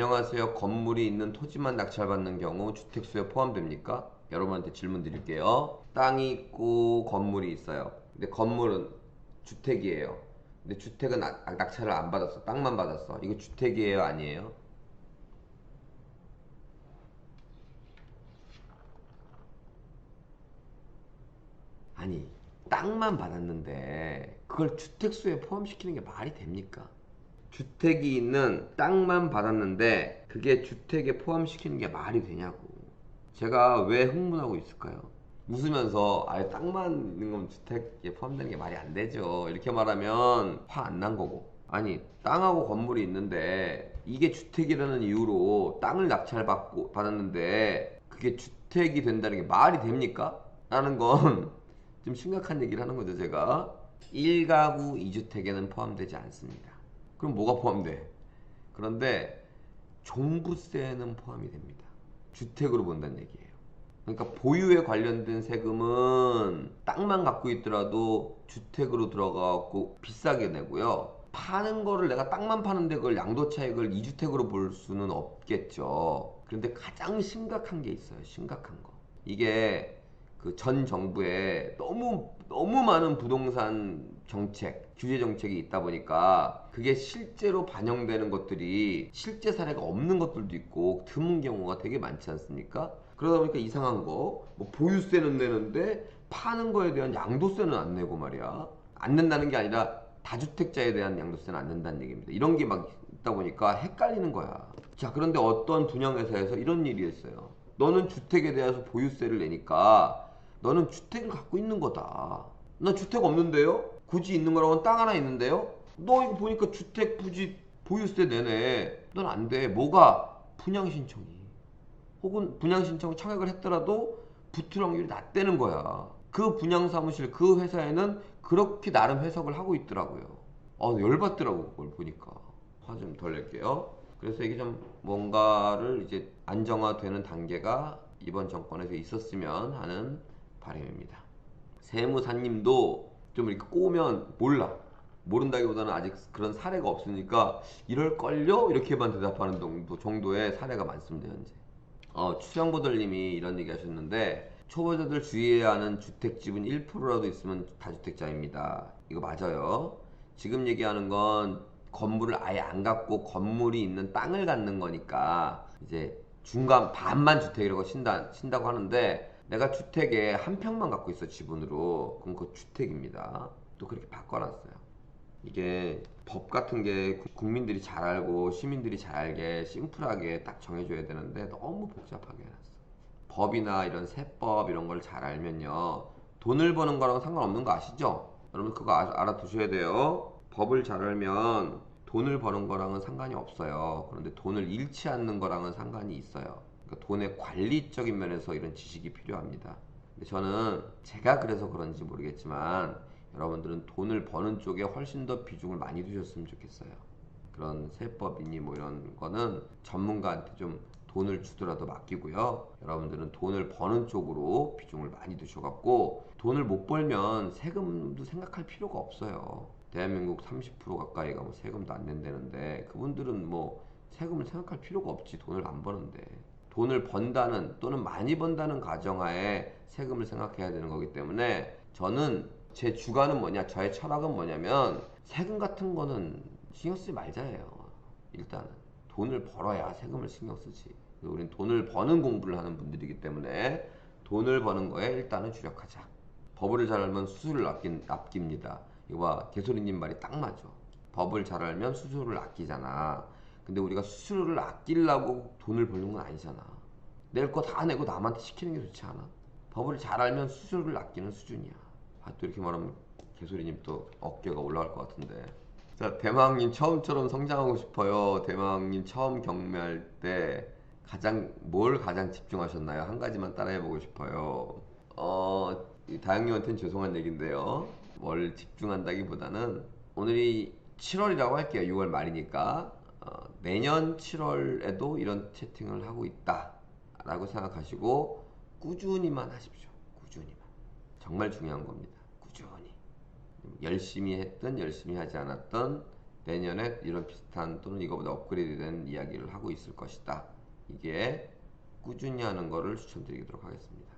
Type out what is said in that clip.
안녕하세요. 건물이 있는 토지만 낙찰받는 경우 주택수에 포함됩니까? 여러분한테 질문 드릴게요. 땅이 있고 건물이 있어요. 근데 건물은 주택이에요. 근데 주택은 낙찰을 안 받았어. 땅만 받았어. 이거 주택이에요? 아니에요? 아니, 땅만 받았는데 그걸 주택수에 포함시키는 게 말이 됩니까? 주택이 있는 땅만 받았는데 그게 주택에 포함시키는 게 말이 되냐고. 제가 왜 흥분하고 있을까요? 웃으면서 아예 땅만 있는 건 주택에 포함되는 게 말이 안 되죠. 이렇게 말하면 화 안 난 거고. 아니, 땅하고 건물이 있는데 이게 주택이라는 이유로 땅을 낙찰받고 받았는데 그게 주택이 된다는 게 말이 됩니까? 라는 건 좀 심각한 얘기를 하는 거죠, 제가. 1가구 2주택에는 포함되지 않습니다. 그럼 뭐가 포함돼? 그런데 종부세는 포함이 됩니다. 주택으로 본다는 얘기예요. 그러니까 보유에 관련된 세금은 땅만 갖고 있더라도 주택으로 들어가고 비싸게 내고요. 파는 거를 내가 땅만 파는데 그걸 양도차익을 2주택으로 볼 수는 없겠죠. 그런데 가장 심각한 게 있어요. 심각한 거. 이게 그 전 정부에 너무 많은 부동산 정책, 규제 정책이 있다 보니까 그게 실제로 반영되는 것들이 실제 사례가 없는 것들도 있고 드문 경우가 되게 많지 않습니까? 그러다 보니까 이상한 거, 뭐 보유세는 내는데 파는 거에 대한 양도세는 안 내고 말이야. 안 낸다는 게 아니라 다주택자에 대한 양도세는 안 낸다는 얘기입니다. 이런 게 막 있다 보니까 헷갈리는 거야. 자, 그런데 어떤 분양회사에서 이런 일이 있어요. 너는 주택에 대해서 보유세를 내니까 너는 주택을 갖고 있는 거다. 나 주택 없는데요? 굳이 있는 거라고는 땅 하나 있는데요? 너 이거 보니까 주택 부지 보유세 내네. 넌 안 돼. 뭐가? 분양 신청이. 혹은 분양 신청 청약을 했더라도 붙을 확률이 낮다는 거야. 그 분양 사무실 그 회사에는 그렇게 나름 해석을 하고 있더라고요. 열받더라고 그걸 보니까. 화 좀 덜 낼게요. 그래서 이게 좀 뭔가를 이제 안정화되는 단계가 이번 정권에서 있었으면 하는 바람입니다. 세무사님도 좀 이렇게 꼬우면 몰라. 모른다기보다는 아직 그런 사례가 없으니까 이럴걸요? 이렇게만 대답하는 정도의 사례가 많습니다, 현재. 추정보들님이 이런 얘기 하셨는데, 초보자들 주의해야 하는 주택집은 1%라도 있으면 다주택자입니다. 이거 맞아요. 지금 얘기하는 건 건물을 아예 안 갖고 건물이 있는 땅을 갖는 거니까 이제 중간 반만 주택이라고 친다고 하는데, 내가 주택에 한 평만 갖고 있어 지분으로. 그럼 그거 주택입니다. 또 그렇게 바꿔놨어요. 이게 법 같은 게 국민들이 잘 알고 시민들이 잘 알게 심플하게 딱 정해줘야 되는데 너무 복잡하게 해놨어. 법이나 이런 세법 이런 걸 잘 알면요, 돈을 버는 거랑 상관없는 거 아시죠? 여러분 그거 알아두셔야 돼요. 법을 잘 알면 돈을 버는 거랑은 상관이 없어요. 그런데 돈을 잃지 않는 거랑은 상관이 있어요. 그러니까 돈의 관리적인 면에서 이런 지식이 필요합니다. 근데 저는 제가 그래서 그런지 모르겠지만 여러분들은 돈을 버는 쪽에 훨씬 더 비중을 많이 두셨으면 좋겠어요. 그런 세법이니 뭐 이런 거는 전문가한테 좀 돈을 주더라도 맡기고요. 여러분들은 돈을 버는 쪽으로 비중을 많이 두셔갖고 돈을 못 벌면 세금도 생각할 필요가 없어요. 대한민국 30% 가까이가 뭐 세금도 안 낸다는데 그분들은 뭐 세금을 생각할 필요가 없지. 돈을 안 버는데. 돈을 번다는 또는 많이 번다는 가정하에 세금을 생각해야 되는 거기 때문에 저는 제 주관은 뭐냐, 저의 철학은 뭐냐면 세금 같은 거는 신경 쓰지 말자예요. 일단은 돈을 벌어야 세금을 신경 쓰지. 우린 돈을 버는 공부를 하는 분들이기 때문에 돈을 버는 거에 일단은 주력하자. 법을 잘 알면 수수료를 아낍니다. 이거 봐, 개소리님 말이 딱 맞아. 법을 잘 알면 수수료를 아끼잖아. 근데 우리가 수수료를 아끼려고 돈을 벌는 건 아니잖아. 낼 거 다 내고 남한테 시키는 게 좋지 않아? 법을 잘 알면 수수료를 아끼는 수준이야. 또 이렇게 말하면 개소리님 또 어깨가 올라갈 것 같은데. 자, 대망님 처음처럼 성장하고 싶어요. 대망님 처음 경매할 때 가장 집중하셨나요? 한 가지만 따라해보고 싶어요. 다영님한테는 죄송한 얘기인데요. 뭘 집중한다기보다는 오늘이 7월이라고 할게요. 6월 말이니까 내년 7월에도 이런 채팅을 하고 있다 라고 생각하시고 꾸준히만 하십시오. 꾸준히만. 정말 중요한 겁니다. 꾸준히. 열심히 했든 열심히 하지 않았든 내년에 이런 비슷한 또는 이거보다 업그레이드된 이야기를 하고 있을 것이다. 이게 꾸준히 하는 거를 추천드리도록 하겠습니다.